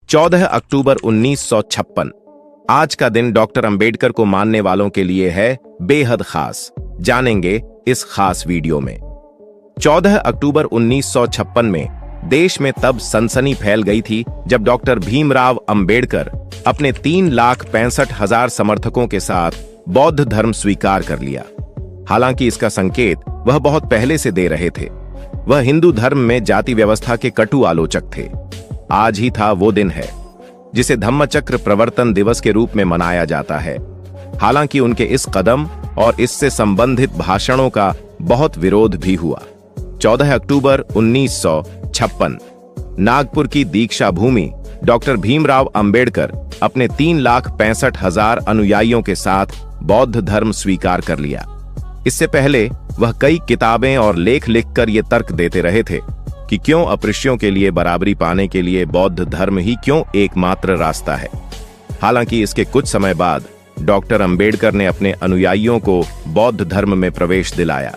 14 अक्टूबर 1956। आज का दिन डॉक्टर अंबेडकर को मानने वालों के लिए है बेहद खास। जानेंगे इस खास वीडियो में। 14 अक्टूबर 1956 में देश में तब सनसनी फैल गई थी जब डॉक्टर भीमराव अंबेडकर अपने 3,65,000 समर्थकों के साथ बौद्ध धर्म स्वीकार कर लिया। हालांकि इसका संकेत वह बहुत पहले से दे रहे थे। वह हिंदू धर्म में जाति व्यवस्था के कटु आलोचक थे। आज ही था वो दिन है जिसे धम्मचक्र प्रवर्तन दिवस के रूप में मनाया जाता है। हालांकि उनके इस कदम और इससे संबंधित भाषणों का बहुत विरोध भी हुआ। 14 अक्टूबर 1956 नागपुर की दीक्षा भूमि डॉक्टर भीमराव अंबेडकर अपने 3,65,000 अनुयायियों के साथ बौद्ध धर्म स्वीकार कर लिया। इससे पहले वह कई किताबें और लेख लिखकर ये तर्क देते रहे थे कि क्यों अस्पृश्यों के लिए बराबरी पाने के लिए बौद्ध धर्म ही क्यों एकमात्र रास्ता है। हालांकि इसके कुछ समय बाद डॉक्टर अंबेडकर ने अपने अनुयायियों को बौद्ध धर्म में प्रवेश दिलाया।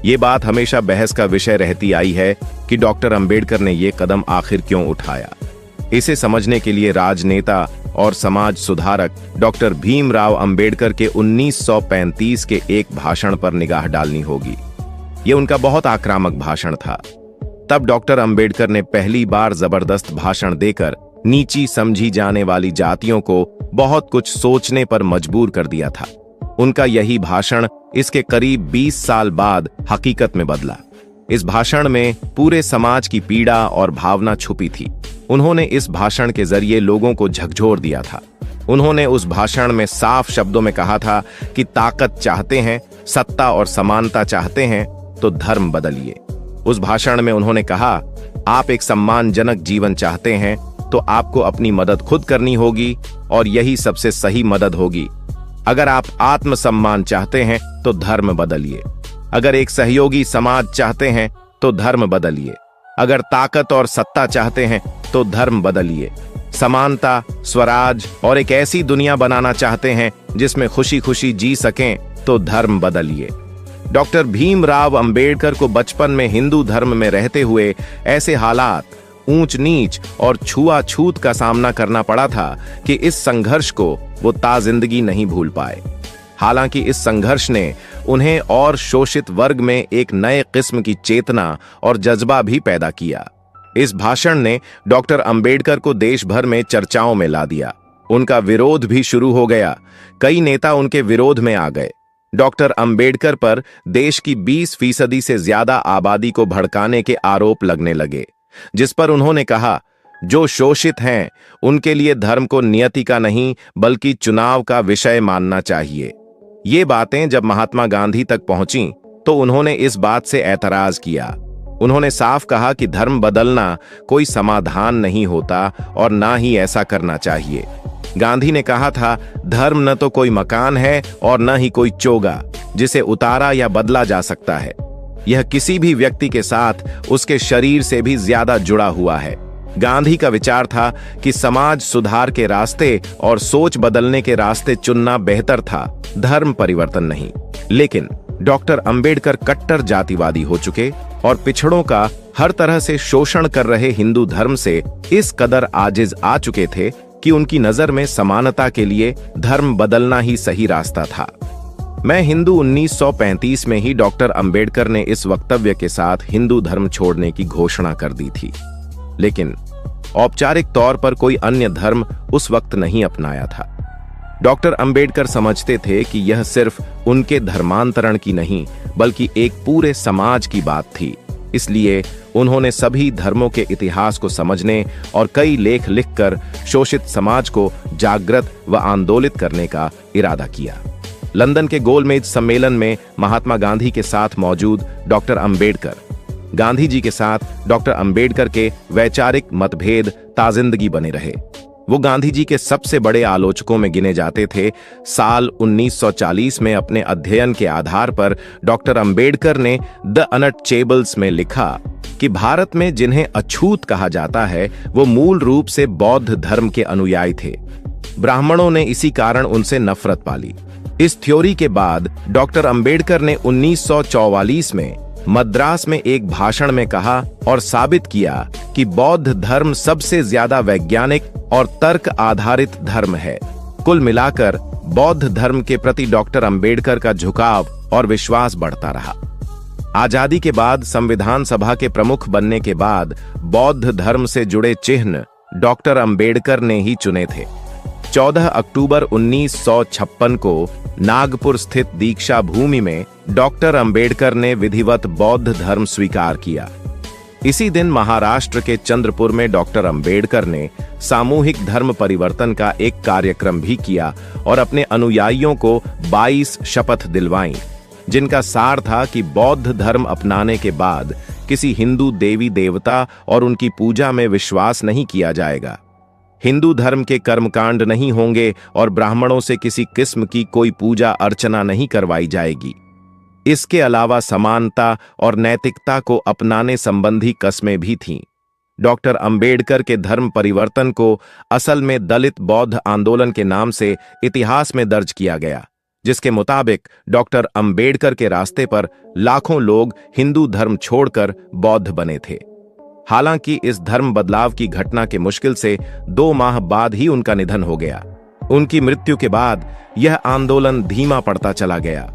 ये बात हमेशा बहस का विषय रहती आई है कि डॉक्टर अंबेडकर ने ये कदम आखिर क्यों उठाया। इसे समझने के लिए राजनेता और समाज सुधारक डॉक्टर भीमराव अंबेडकर के 1935 के एक भाषण पर निगाह डालनी होगी। ये उनका बहुत आक्रामक भाषण था। तब डॉक्टर अंबेडकर ने पहली बार जबरदस्त भाषण देकर नीची समझी जाने वाली जातियों को बहुत कुछ सोचने पर मजबूर कर दिया था। उनका यही भाषण इसके करीब 20 साल बाद हकीकत में बदला। इस भाषण में पूरे समाज की पीड़ा और भावना छुपी थी। उन्होंने इस भाषण के जरिए लोगों को झकझोर दिया था। उन्होंने उस भाषण में साफ शब्दों में कहा था कि ताकत चाहते हैं, सत्ता और समानता चाहते हैं तो धर्म बदलिए। उस भाषण में उन्होंने कहा, आप एक सम्मानजनक जीवन चाहते हैं तो आपको अपनी मदद खुद करनी होगी और यही सबसे सही मदद होगी। अगर आप आत्मसम्मान चाहते हैं तो धर्म बदलिए। अगर एक सहयोगी समाज चाहते हैं तो धर्म बदलिए। अगर ताकत और सत्ता चाहते हैं तो धर्म बदलिए। समानता, स्वराज और एक ऐसी दुनिया बनाना चाहते हैं जिसमें खुशी खुशी जी सकें तो धर्म बदलिए। डॉक्टर भीमराव अंबेडकर को बचपन में हिंदू धर्म में रहते हुए ऐसे हालात, ऊंच नीच और छुआछूत का सामना करना पड़ा था कि इस संघर्ष को वो ताजिंदगी नहीं भूल पाए। हालांकि इस संघर्ष ने उन्हें और शोषित वर्ग में एक नए किस्म की चेतना और जज्बा भी पैदा किया। इस भाषण ने डॉक्टर अंबेडकर को देश भर में चर्चाओं में ला दिया। उनका विरोध भी शुरू हो गया। कई नेता उनके विरोध में आ गए। डॉक्टर अंबेडकर पर देश की 20% से ज्यादा आबादी को भड़काने के आरोप लगने लगे, जिस पर उन्होंने कहा, जो शोषित हैं उनके लिए धर्म को नियति का नहीं बल्कि चुनाव का विषय मानना चाहिए। ये बातें जब महात्मा गांधी तक पहुंची तो उन्होंने इस बात से ऐतराज किया। उन्होंने साफ कहा कि धर्म बदलना कोई समाधान नहीं होता और ना ही ऐसा करना चाहिए। गांधी ने कहा था, धर्म न तो कोई मकान है और न ही कोई चोगा जिसे उतारा या बदला जा सकता है। यह किसी भी व्यक्ति के साथ उसके शरीर से भी ज्यादा जुड़ा हुआ है। गांधी का विचार था कि समाज सुधार के रास्ते और सोच बदलने के रास्ते चुनना बेहतर था, धर्म परिवर्तन नहीं। लेकिन डॉक्टर अंबेडकर कट्टर जातिवादी हो चुके और पिछड़ों का हर तरह से शोषण कर रहे हिंदू धर्म से इस कदर आजिज आ चुके थे कि उनकी नजर में समानता के लिए धर्म बदलना ही सही रास्ता था। मैं हिंदू 1935 में ही डॉक्टर अंबेडकर ने इस वक्तव्य के साथ हिंदू धर्म छोड़ने की घोषणा कर दी थी। लेकिन औपचारिक तौर पर कोई अन्य धर्म उस वक्त नहीं अपनाया था। डॉक्टर अंबेडकर समझते थे कि यह सिर्फ उनके धर्मांतरण की नहीं बल्कि एक पूरे समाज की बात थी। इसलिए उन्होंने सभी धर्मों के इतिहास को समझने और कई लेख लिखकर शोषित समाज को जागृत व आंदोलित करने का इरादा किया। लंदन के गोलमेज सम्मेलन में महात्मा गांधी के साथ मौजूद डॉक्टर अंबेडकर, गांधी जी के साथ डॉक्टर अंबेडकर के वैचारिक मतभेद ताजिंदगी बने रहे। वो गांधी जी के सबसे बड़े आलोचकों में गिने जाते थे। साल 1940 में अपने अध्ययन के आधार पर डॉक्टर अंबेडकर ने द अनटचेबल्स में लिखा कि भारत में जिन्हें अछूत कहा जाता है वो मूल रूप से बौद्ध धर्म के अनुयायी थे। ब्राह्मणों ने इसी कारण उनसे नफरत पाली। इस थ्योरी के बाद डॉक्टर अंबेडकर ने 1944 में मद्रास में एक भाषण में कहा और साबित किया कि बौद्ध धर्म सबसे ज्यादा वैज्ञानिक और तर्क आधारित धर्म है। कुल मिलाकर बौद्ध धर्म के प्रति डॉक्टर अंबेडकर का झुकाव और विश्वास बढ़ता रहा। आजादी के बाद संविधान सभा के प्रमुख बनने के बाद बौद्ध धर्म से जुड़े चिन्ह डॉक्टर अंबेडकर ने ही चुने थे। 14 अक्टूबर 1956 को नागपुर स्थित दीक्षा भूमि में डॉक्टर अंबेडकर ने विधिवत बौद्ध धर्म स्वीकार किया। इसी दिन महाराष्ट्र के चंद्रपुर में डॉक्टर अंबेडकर ने सामूहिक धर्म परिवर्तन का एक कार्यक्रम भी किया और अपने अनुयायियों को 22 शपथ दिलवाईं, जिनका सार था कि बौद्ध धर्म अपनाने के बाद किसी हिंदू देवी देवता और उनकी पूजा में विश्वास नहीं किया जाएगा, हिंदू धर्म के कर्मकांड नहीं होंगे और ब्राह्मणों से किसी किस्म की कोई पूजा अर्चना नहीं करवाई जाएगी। इसके अलावा समानता और नैतिकता को अपनाने संबंधी कस्में भी थीं। डॉक्टर अंबेडकर के धर्म परिवर्तन को असल में दलित बौद्ध आंदोलन के नाम से इतिहास में दर्ज किया गया, जिसके मुताबिक डॉक्टर अंबेडकर के रास्ते पर लाखों लोग हिंदू धर्म छोड़कर बौद्ध बने थे। हालांकि इस धर्म बदलाव की घटना के मुश्किल से 2 माह बाद ही उनका निधन हो गया। उनकी मृत्यु के बाद यह आंदोलन धीमा पड़ता चला गया।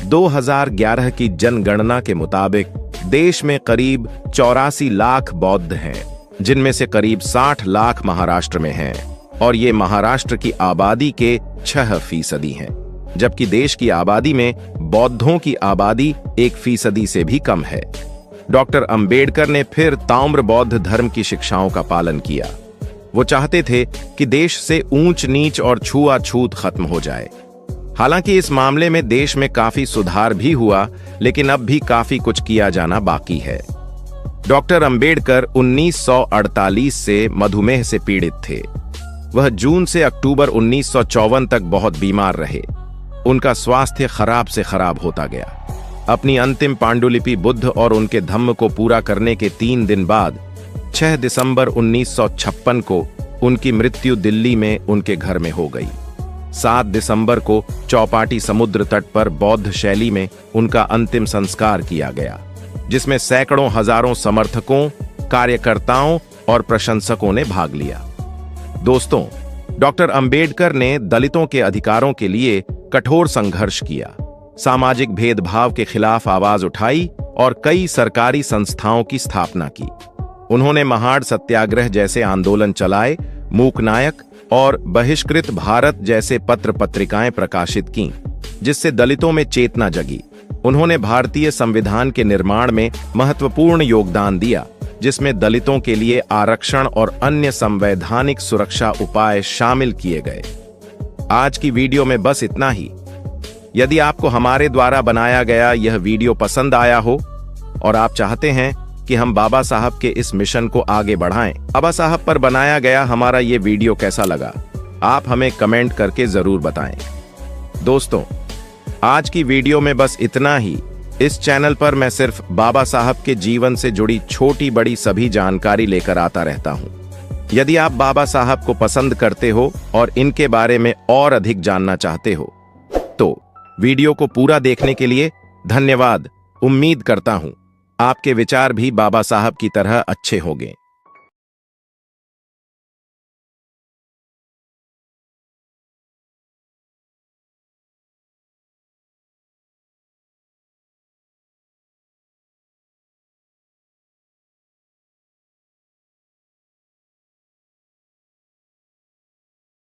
2011 की जनगणना के मुताबिक देश में करीब 84 लाख बौद्ध हैं, जिनमें से करीब 60 लाख महाराष्ट्र में हैं और ये महाराष्ट्र की आबादी के 6% हैं, जबकि देश की आबादी में बौद्धों की आबादी 1% से भी कम है। डॉक्टर अंबेडकर ने फिर ताम्र बौद्ध धर्म की शिक्षाओं का पालन किया। वो चाहते थे कि देश से ऊंच नीच और छुआछूत खत्म हो जाए। हालांकि इस मामले में देश में काफी सुधार भी हुआ, लेकिन अब भी काफी कुछ किया जाना बाकी है। डॉक्टर अंबेडकर 1948 से मधुमेह से पीड़ित थे। वह जून से अक्टूबर 1954 तक बहुत बीमार रहे। उनका स्वास्थ्य खराब से खराब होता गया। अपनी अंतिम पांडुलिपि बुद्ध और उनके धम्म को पूरा करने के 3 दिन बाद 6 दिसंबर 1956 को उनकी मृत्यु दिल्ली में उनके घर में हो गई। 7 दिसंबर को चौपाटी समुद्र तट पर बौद्ध शैली में उनका अंतिम संस्कार किया गया, जिसमें सैकड़ों हजारों समर्थकों, कार्यकर्ताओं और प्रशंसकों ने भाग लिया। दोस्तों, डॉक्टर अंबेडकर ने दलितों के अधिकारों के लिए कठोर संघर्ष किया, सामाजिक भेदभाव के खिलाफ आवाज उठाई और कई सरकारी संस्थाओं की स्थापना की। उन्होंने महाड़ सत्याग्रह जैसे आंदोलन चलाए, मूकनायक और बहिष्कृत भारत जैसे पत्र पत्रिकाएं प्रकाशित कीं, जिससे दलितों में चेतना जगी। उन्होंने भारतीय संविधान के निर्माण में महत्वपूर्ण योगदान दिया, जिसमें दलितों के लिए आरक्षण और अन्य संवैधानिक सुरक्षा उपाय शामिल किए गए। आज की वीडियो में बस इतना ही। यदि आपको हमारे द्वारा बनाया गया यह वीडियो पसंद आया हो और आप चाहते हैं कि हम बाबा साहब के इस मिशन को आगे बढ़ाएं, बाबा साहब पर बनाया गया हमारा ये वीडियो कैसा लगा, आप हमें कमेंट करके जरूर बताएं। दोस्तों, आज की वीडियो में बस इतना ही। इस चैनल पर मैं सिर्फ बाबा साहब के जीवन से जुड़ी छोटी बड़ी सभी जानकारी लेकर आता रहता हूं। यदि आप बाबा साहब को पसंद करते हो और इनके बारे में और अधिक जानना चाहते हो, तो वीडियो को पूरा देखने के लिए धन्यवाद। उम्मीद करता हूं आपके विचार भी बाबा साहब की तरह अच्छे होंगे।